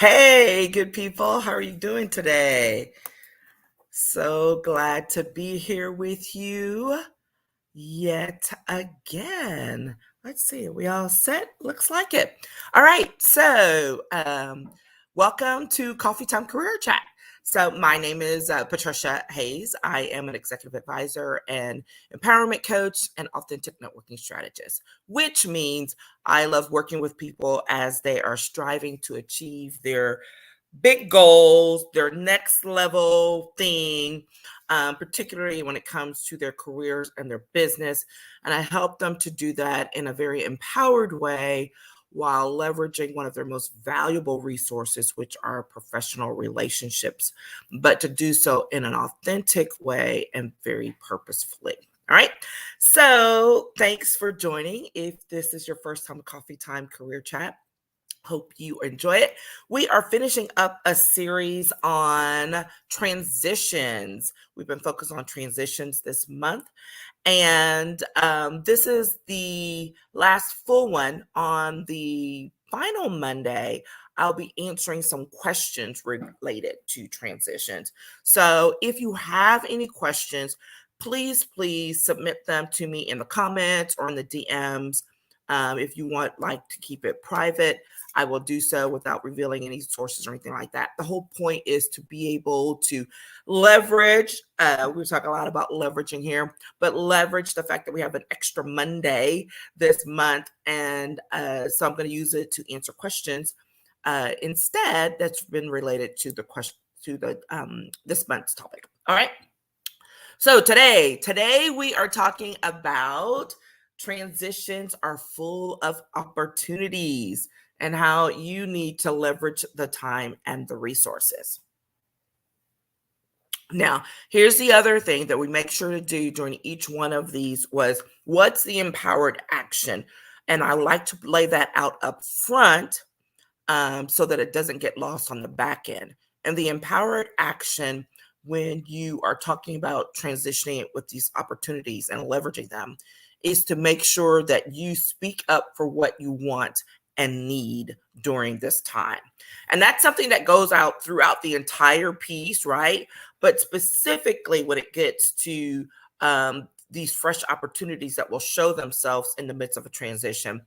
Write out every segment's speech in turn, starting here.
Hey, good people. How are you doing today? So glad to be here with you yet again. Let's see, are we all set? Looks like it. All right, welcome to Coffee Time Career Chat. So, my name is Patricia Hayes. I am an executive advisor and empowerment coach and authentic networking strategist, which means I love working with people as they are striving to achieve their big goals, their next level thing, particularly when it comes to their careers and their business. And I help them to do that in a very empowered way while leveraging one of their most valuable resources, which are professional relationships, but to do so in an authentic way and very purposefully. All right. So thanks for joining. If this is your first time Coffee Time Career Chat, hope you enjoy it. We are finishing up a series on transitions. We've been focused on transitions this month. And this is the last full one. On the final Monday, I'll be answering some questions related to transitions. So if you have any questions, please submit them to me in the comments or in the DMs. If you want to keep it private, I will do so without revealing any sources or anything like that. The whole point is to be able to leverage. We talk a lot about leveraging here, but leverage the fact that we have an extra Monday this month. And so I'm going to use it to answer questions instead that's been related to the question, to the this month's topic. All right. So today we are talking about transitions are full of opportunities and how you need to leverage the time and the resources. Now, here's the other thing that we make sure to do during each one of these was what's the empowered action? And I like to lay that out up front so that it doesn't get lost on the back end. And the empowered action, when you are talking about transitioning with these opportunities and leveraging them, is to make sure that you speak up for what you want and need during this time. And that's something that goes out throughout the entire piece, right? But specifically when it gets to these fresh opportunities that will show themselves in the midst of a transition.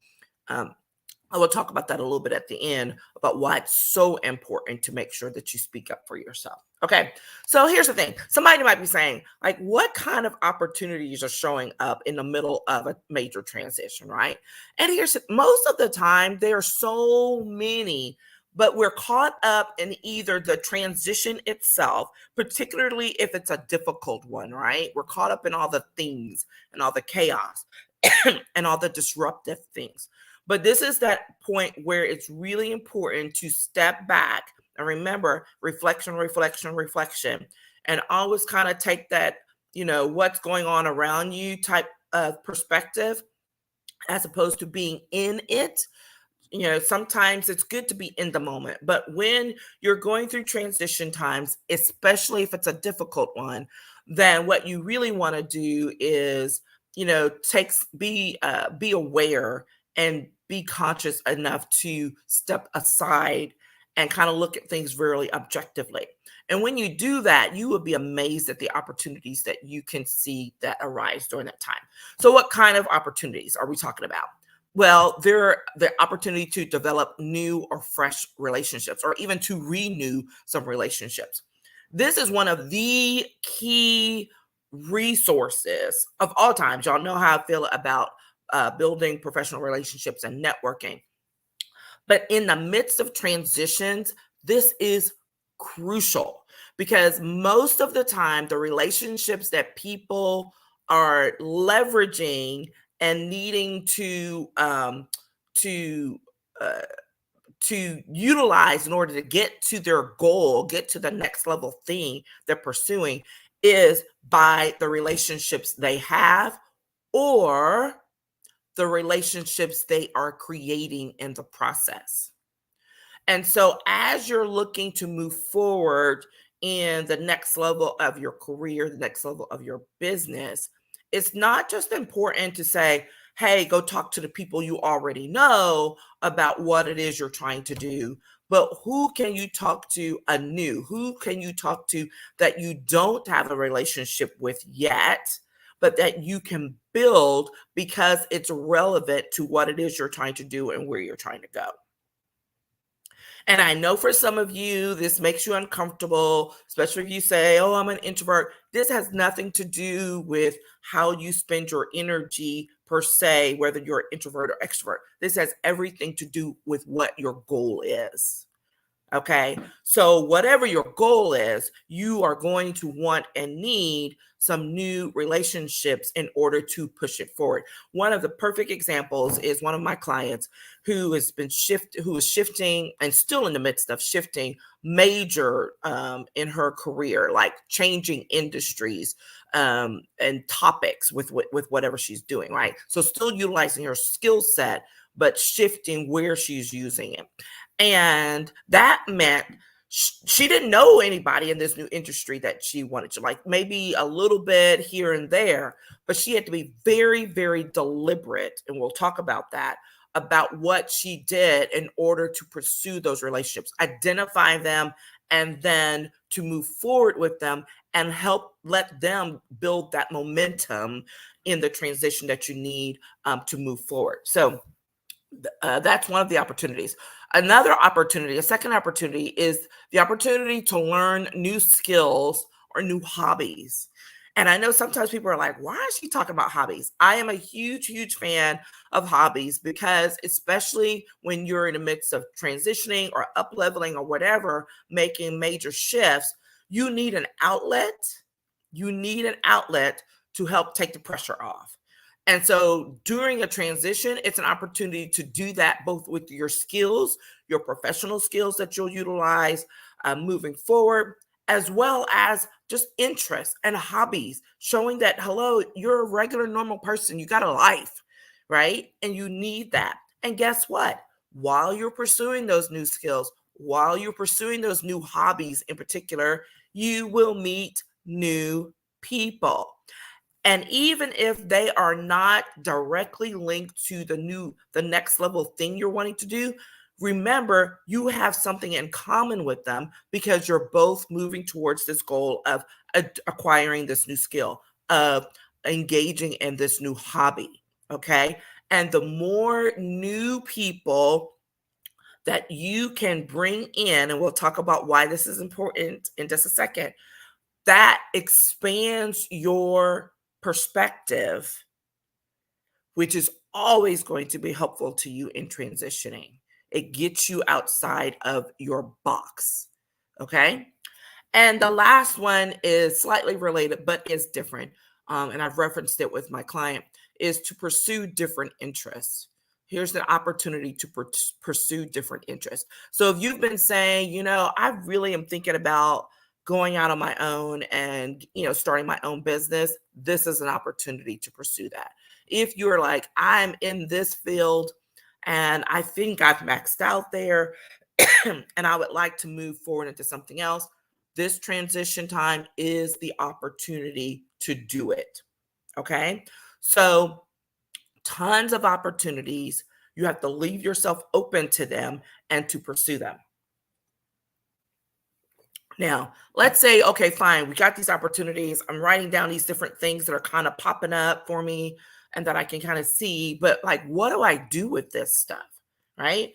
I will talk about that a little bit at the end about why it's so important to make sure that you speak up for yourself. Okay, so here's the thing. Somebody might be saying, what kind of opportunities are showing up in the middle of a major transition, right? And here's most of the time, there are so many, but we're caught up in either the transition itself, particularly if it's a difficult one, right? We're caught up in all the things and all the chaos and all the disruptive things. But this is that point where it's really important to step back and remember reflection, and always kind of take that, what's going on around you type of perspective as opposed to being in it. Sometimes it's good to be in the moment, but when you're going through transition times, especially if it's a difficult one, then what you really want to do is, be aware and be conscious enough to step aside and kind of look at things really objectively. And when you do that, you will be amazed at the opportunities that you can see that arise during that time. So what kind of opportunities are we talking about? Well, they're the opportunity to develop new or fresh relationships, or even to renew some relationships. This is one of the key resources of all times. Y'all know how I feel about building professional relationships and networking. But in the midst of transitions, this is crucial because most of the time, the relationships that people are leveraging and needing to uh, to utilize in order to get to their goal, get to the next level thing they're pursuing, is by the relationships they have or the relationships they are creating in the process. And so, as you're looking to move forward in the next level of your career, the next level of your business, it's not just important to say, hey, go talk to the people you already know about what it is you're trying to do. But who can you talk to anew? Who can you talk to that you don't have a relationship with yet, but that you can build because it's relevant to what it is you're trying to do and where you're trying to go? And I know for some of you, this makes you uncomfortable, especially if you say, oh, I'm an introvert. This has nothing to do with how you spend your energy per se, whether you're an introvert or extrovert. This has everything to do with what your goal is. Okay. So, whatever your goal is, you are going to want and need some new relationships in order to push it forward. One of the perfect examples is one of my clients who has been who is shifting and still in the midst of shifting major in her career, like changing industries and topics with whatever she's doing, right? So, still utilizing her skill set, but shifting where she's using it. And that meant she didn't know anybody in this new industry that she wanted to, like maybe a little bit here and there, but she had to be very, very deliberate. And we'll talk about that, about what she did in order to pursue those relationships, identify them, and then to move forward with them and help let them build that momentum in the transition that you need to move forward. So, that's one of the opportunities. Another opportunity, a second opportunity, is the opportunity to learn new skills or new hobbies. And I know sometimes people are like, why is she talking about hobbies? I am a huge, huge fan of hobbies because, especially when you're in the midst of transitioning or up leveling or whatever, making major shifts, you need an outlet. You need an outlet to help take the pressure off. And so during a transition, it's an opportunity to do that both with your skills, your professional skills that you'll utilize moving forward, as well as just interests and hobbies, showing that, hello, you're a regular, normal person. You got a life, right? And you need that. And guess what? While you're pursuing those new skills, while you're pursuing those new hobbies in particular, you will meet new people. And even if they are not directly linked to the next level thing you're wanting to do, remember you have something in common with them because you're both moving towards this goal of acquiring this new skill, of engaging in this new hobby. Okay. And the more new people that you can bring in, and we'll talk about why this is important in just a second, that expands your perspective, which is always going to be helpful to you in transitioning. It gets you outside of your box. Okay. And the last one is slightly related, but is different. And I've referenced it with my client, is to pursue different interests. Here's the opportunity to pursue different interests. So if you've been saying, I really am thinking about going out on my own and, starting my own business, this is an opportunity to pursue that. If you're like, I'm in this field and I think I've maxed out there and I would like to move forward into something else, this transition time is the opportunity to do it. Okay. So, tons of opportunities. You have to leave yourself open to them and to pursue them. Now, let's say, okay, fine, we got these opportunities. I'm writing down these different things that are kind of popping up for me and that I can kind of see, but like, what do I do with this stuff? Right?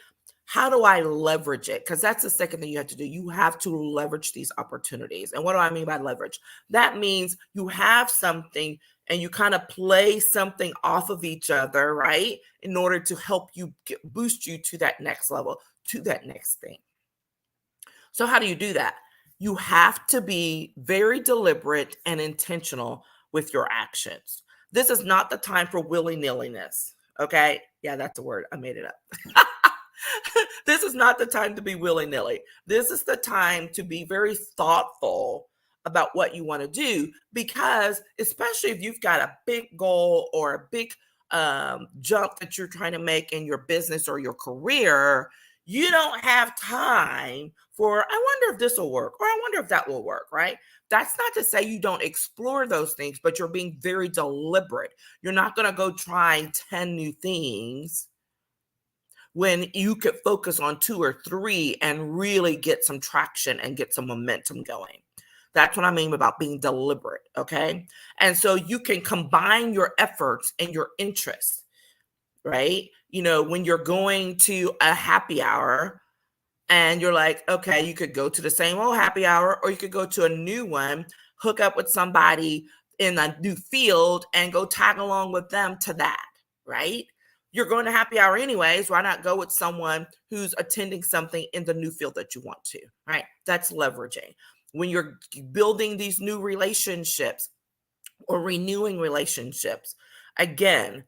How do I leverage it? Because that's the second thing you have to do. You have to leverage these opportunities. And what do I mean by leverage? That means you have something and you kind of play something off of each other, right? In order to help you boost you to that next level, to that next thing. So, how do you do that? You have to be very deliberate and intentional with your actions. This is not the time for willy-nilliness. Okay. Yeah, that's a word. I made it up. This is not the time to be willy-nilly. This is the time to be very thoughtful about what you want to do, because especially if you've got a big goal or a big jump that you're trying to make in your business or your career, You don't have time for, I wonder if this will work, or I wonder if that will work, right? That's not to say you don't explore those things, but you're being very deliberate. You're not going to go try 10 new things when you could focus on 2 or 3 and really get some traction and get some momentum going. That's what I mean about being deliberate, okay? And so you can combine your efforts and your interests, right? When you're going to a happy hour and you're like, okay, you could go to the same old happy hour, or you could go to a new one, hook up with somebody in a new field and go tag along with them to that, right? You're going to happy hour anyways. Why not go with someone who's attending something in the new field that you want to, right? That's leveraging. When you're building these new relationships or renewing relationships, again,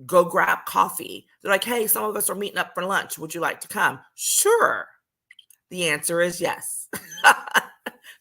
go grab coffee. They're like, hey, some of us are meeting up for lunch. Would you like to come? Sure. The answer is yes.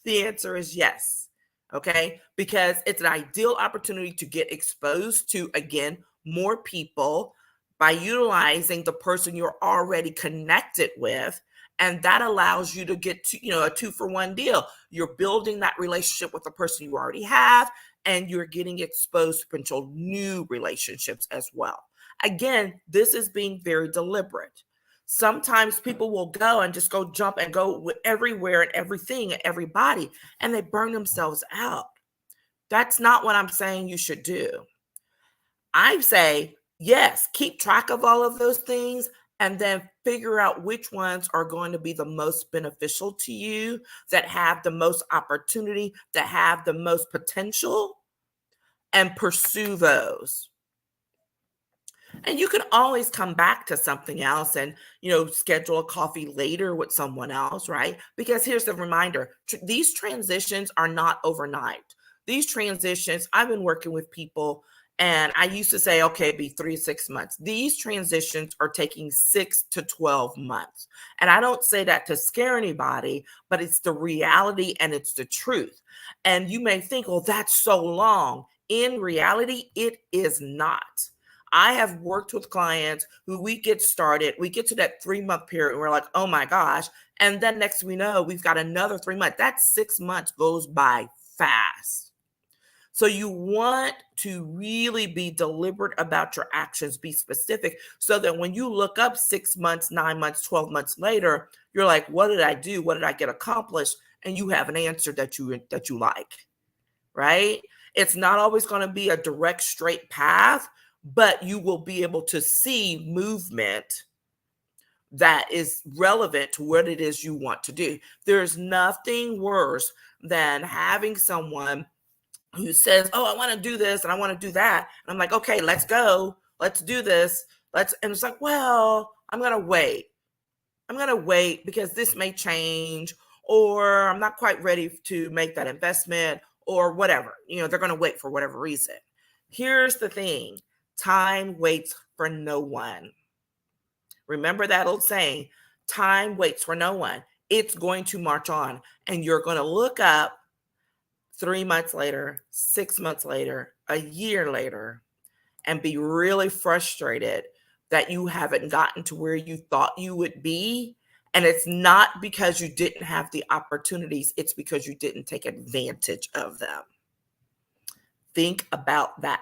The answer is yes. Okay. Because it's an ideal opportunity to get exposed to, again, more people by utilizing the person you're already connected with. And that allows you to get to, a 2-for-1 deal. You're building that relationship with the person you already have, and you're getting exposed to potential new relationships as well. Again, this is being very deliberate. Sometimes people will go and just go jump and go everywhere and everything and everybody, and they burn themselves out. That's not what I'm saying you should do. I say, yes, keep track of all of those things and then figure out which ones are going to be the most beneficial to you, that have the most opportunity, that have the most potential, and pursue those. And you can always come back to something else and, schedule a coffee later with someone else, right? Because here's the reminder, these transitions are not overnight. These transitions, I've been working with people and I used to say, okay, it'd be 3 to 6 months. These transitions are taking 6 to 12 months. And I don't say that to scare anybody, but it's the reality and it's the truth. And you may think, oh, that's so long. In reality, it is not. I have worked with clients who we get started, we get to that 3-month period, and we're like, oh my gosh. And then next we know, we've got another 3 months. That 6 months goes by fast. So you want to really be deliberate about your actions, be specific, so that when you look up 6 months, 9 months, 12 months later, you're like, what did I do? What did I get accomplished? And you have an answer that you like, right? It's not always going to be a direct, straight path, but you will be able to see movement that is relevant to what it is you want to do. There's nothing worse than having someone who says, oh, I want to do this and I want to do that. And I'm like, okay, let's go. Let's do this. And it's like, well, I'm going to wait. I'm going to wait because this may change, or I'm not quite ready to make that investment, or whatever. They're going to wait for whatever reason. Here's the thing. Time waits for no one. Remember that old saying, time waits for no one. It's going to march on, and you're going to look up 3 months later, 6 months later, a year later, and be really frustrated that you haven't gotten to where you thought you would be. And it's not because you didn't have the opportunities, it's because you didn't take advantage of them. Think about that.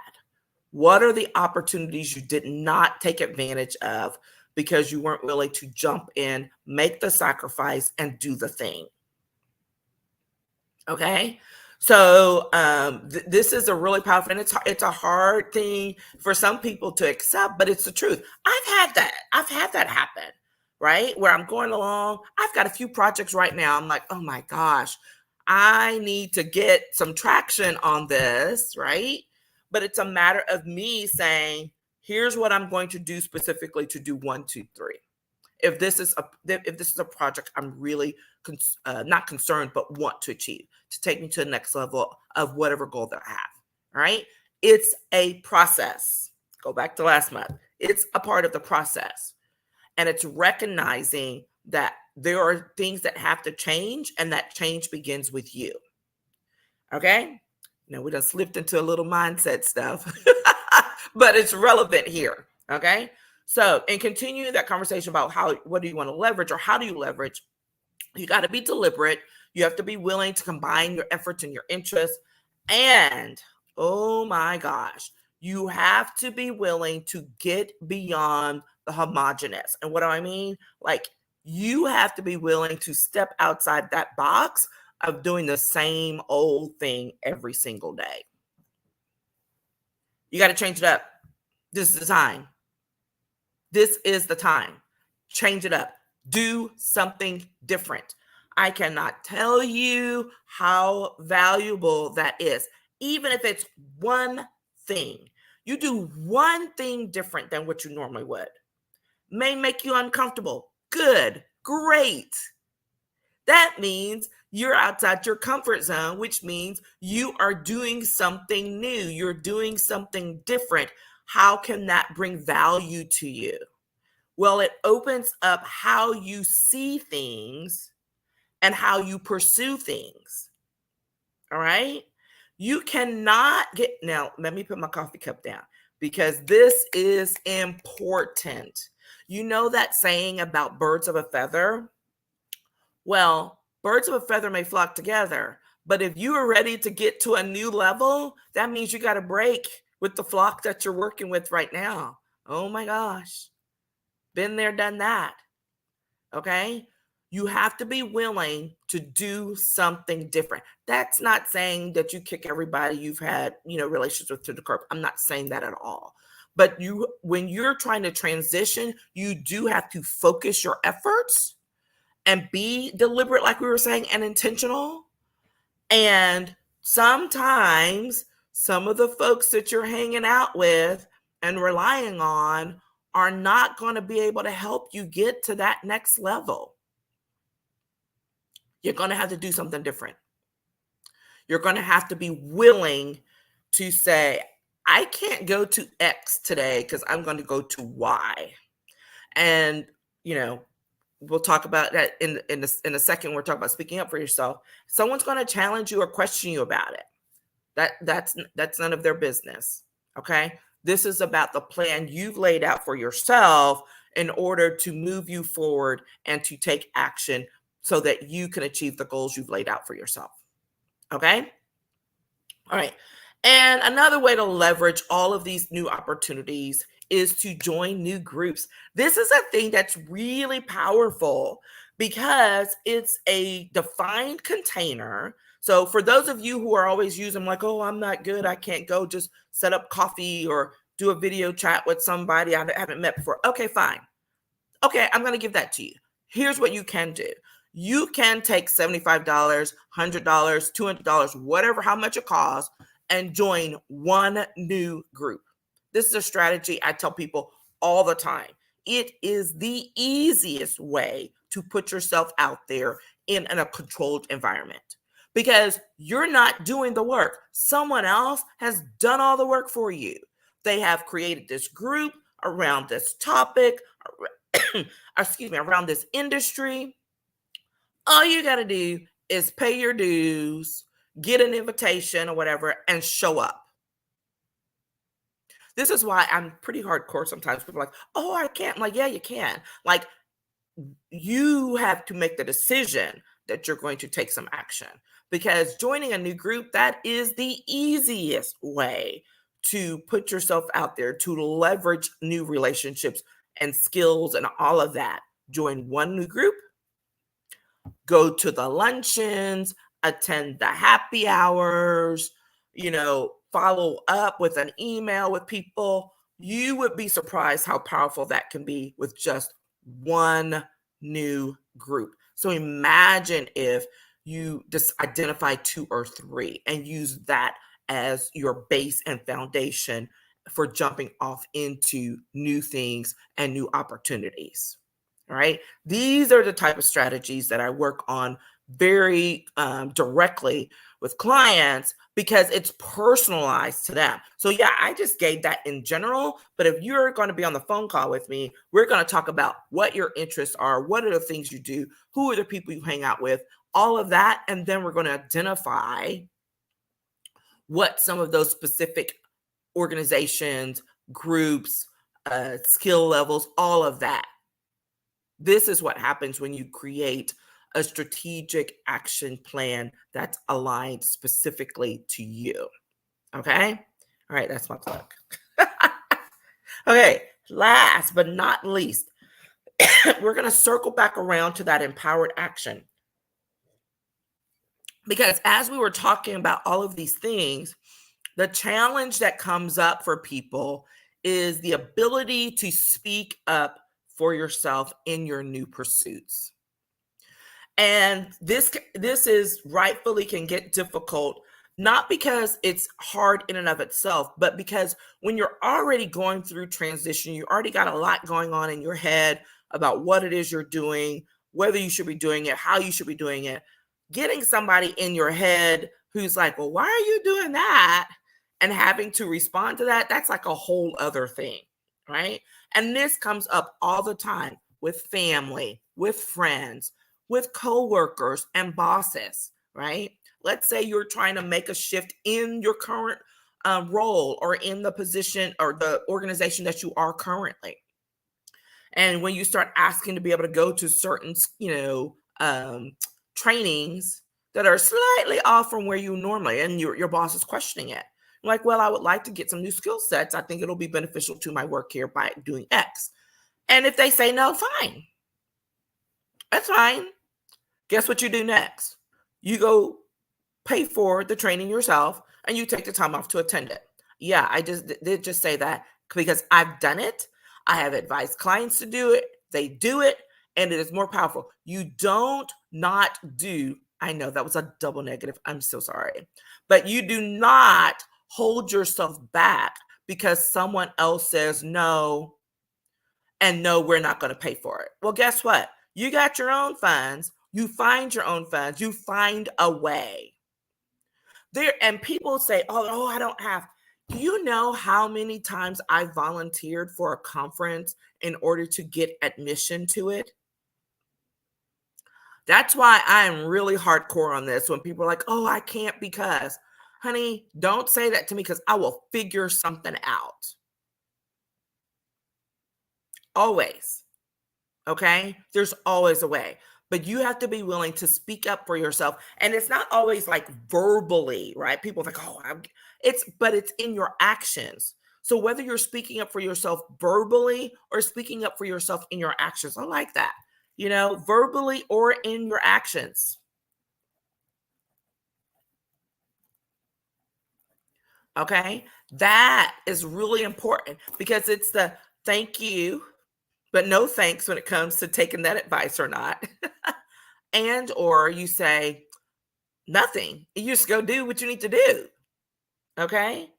What are the opportunities you did not take advantage of because you weren't willing to jump in, make the sacrifice, and do the thing? Okay. So this is a really powerful, and it's a hard thing for some people to accept, but it's the truth. I've had that happen, right? Where I'm going along, I've got a few projects right now. I'm like, oh my gosh, I need to get some traction on this, right? But it's a matter of me saying, here's what I'm going to do specifically to do 1, 2, 3. If this is a project I'm really not concerned, but want to achieve, to take me to the next level of whatever goal that I have. All right. It's a process. Go back to last month. It's a part of the process. And it's recognizing that there are things that have to change, and that change begins with you. Okay. Now we done slipped into a little mindset stuff, but it's relevant here. Okay. So, and continue that conversation about what do you want to leverage or how do you leverage? You got to be deliberate. You have to be willing to combine your efforts and your interests. And oh my gosh, you have to be willing to get beyond the homogenous. And what do I mean? Like, you have to be willing to step outside that box of doing the same old thing every single day. You got to change it up. This is the time. This is the time. Change it up. Do something different. I cannot tell you how valuable that is. Even if it's one thing, you do one thing different than what you normally would. May make you uncomfortable. Good, great. That means you're outside your comfort zone, which means you are doing something new. You're doing something different. How can that bring value to you? Well, it opens up how you see things and how you pursue things. All right. You cannot now, let me put my coffee cup down because this is important. You know that saying about birds of a feather? Well, birds of a feather may flock together, but if you are ready to get to a new level, that means you got to break with the flock that you're working with right now. Oh my gosh. Been there, done that. Okay. You have to be willing to do something different. That's not saying that you kick everybody you've had, relations with to the curb. I'm not saying that at all. But when you're trying to transition, you do have to focus your efforts and be deliberate, like we were saying, and intentional. And sometimes some of the folks that you're hanging out with and relying on are not going to be able to help you get to that next level. You're going to have to do something different. You're going to have to be willing to say, I can't go to X today because I'm going to go to Y. And, we'll talk about that in a second. We're talking about speaking up for yourself. Someone's going to challenge you or question you about it. That's none of their business. Okay. This is about the plan you've laid out for yourself in order to move you forward and to take action so that you can achieve the goals you've laid out for yourself. Okay. All right. And another way to leverage all of these new opportunities is to join new groups. This is a thing that's really powerful because it's a defined container. So for those of you who are always using like, oh, I'm not good, I can't go, just set up coffee or do a video chat with somebody I haven't met before. Okay, fine. Okay, I'm going to give that to you. Here's what you can do. You can take $75, $100, $200, whatever, how much it costs, and join one new group. This is a strategy I tell people all the time. It is the easiest way to put yourself out there in a controlled environment because you're not doing the work. Someone else has done all the work for you. They have created this group around this topic, around this industry. All you got to do is pay your dues, get an invitation or whatever, and show up. This is why I'm pretty hardcore sometimes. People are like, oh, I can't. I'm like, yeah, you can. Like, you have to make the decision that you're going to take some action because joining a new group, that is the easiest way to put yourself out there, to leverage new relationships and skills and all of that. Join one new group, go to the luncheons, attend the happy hours, follow up with an email with people. You would be surprised how powerful that can be with just one new group. So imagine if you just identify 2 or 3 and use that as your base and foundation for jumping off into new things and new opportunities. All right. These are the type of strategies that I work on very directly with clients because it's personalized to them. So yeah, I just gave that in general, but if you're going to be on the phone call with me, we're going to talk about what your interests are, what are the things you do, who are the people you hang out with, all of that. And then we're going to identify what some of those specific organizations, groups, skill levels, all of that. This is what happens when you create a strategic action plan that's aligned specifically to you. Okay? All right, that's my plug. Okay, last but not least, we're going to circle back around to that empowered action. Because as we were talking about all of these things, the challenge that comes up for people is the ability to speak up for yourself in your new pursuits. And this is rightfully can get difficult, not because it's hard in and of itself, but because when you're already going through transition, you already got a lot going on in your head about what it is you're doing, whether you should be doing it, how you should be doing it. Getting somebody in your head who's like, well, why are you doing that? And having to respond to that, that's like a whole other thing, right? And this comes up all the time with family, with friends, with coworkers and bosses, right? Let's say you're trying to make a shift in your current role or in the position or the organization that you are currently. And when you start asking to be able to go to certain, trainings that are slightly off from where you normally, and your boss is questioning it. Like, well, I would like to get some new skill sets. I think it'll be beneficial to my work here by doing X. And if they say no, fine. That's fine. Guess what you do next? You go pay for the training yourself and you take the time off to attend it. Yeah, I did just say that because I've done it. I have advised clients to do it. They do it and it is more powerful. You don't not do, I know that was a double negative. I'm so sorry. But you do not hold yourself back because someone else says no and no, we're not going to pay for it. Well, guess what? You got your own funds. You find your own funds. You find a way. There, and people say, oh, I don't have. Do you know how many times I volunteered for a conference in order to get admission to it? That's why I am really hardcore on this when people are like, oh, I can't because, honey, don't say that to me because I will figure something out. Always. Okay? There's always a way. But you have to be willing to speak up for yourself. And it's not always like verbally, right? People think, oh, but it's in your actions. So whether you're speaking up for yourself verbally or speaking up for yourself in your actions, I like that, verbally or in your actions. Okay. That is really important because it's the thank you, but no thanks when it comes to taking that advice or not. And or you say nothing. You just go do what you need to do. Okay?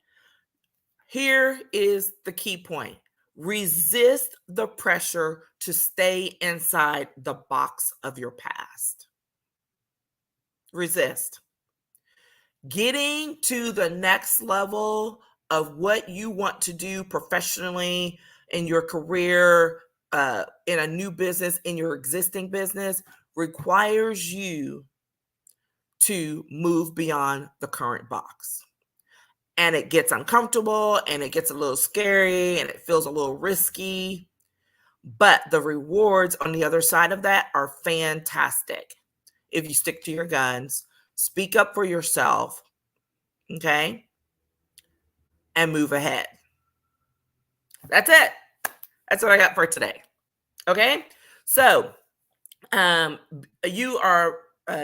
Here is the key point. Resist the pressure to stay inside the box of your past. Resist. Getting to the next level of what you want to do professionally in your career, in a new business, in your existing business, requires you to move beyond the current box. And it gets uncomfortable and it gets a little scary and it feels a little risky. But the rewards on the other side of that are fantastic. If you stick to your guns, speak up for yourself, okay, and move ahead. That's it. That's what I got for today. Okay. So you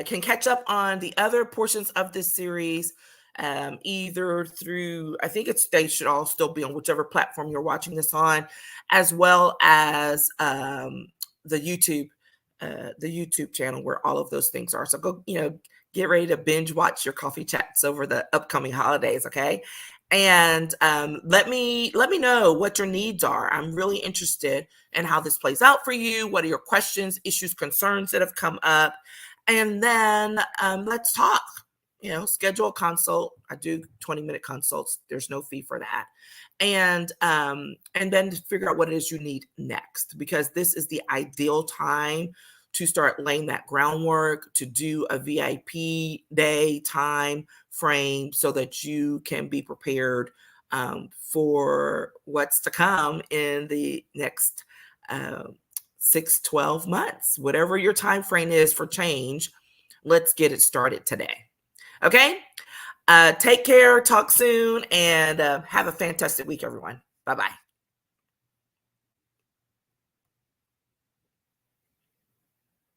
can catch up on the other portions of this series either through, I think they should all still be on whichever platform you're watching this on, as well as the YouTube channel where all of those things are. So go, get ready to binge watch your coffee chats over the upcoming holidays. Okay. And let me know what your needs are. I'm really interested in how this plays out for you. What are your questions, issues, concerns that have come up? And then let's talk. Schedule a consult. I do 20-minute consults. There's no fee for that. And then figure out what it is you need next, because this is the ideal time to start laying that groundwork, to do a VIP day time frame so that you can be prepared for what's to come in the next 6-12 months. Whatever your time frame is for change, let's get it started today. Okay? Take care, talk soon, and have a fantastic week, everyone. Bye-bye.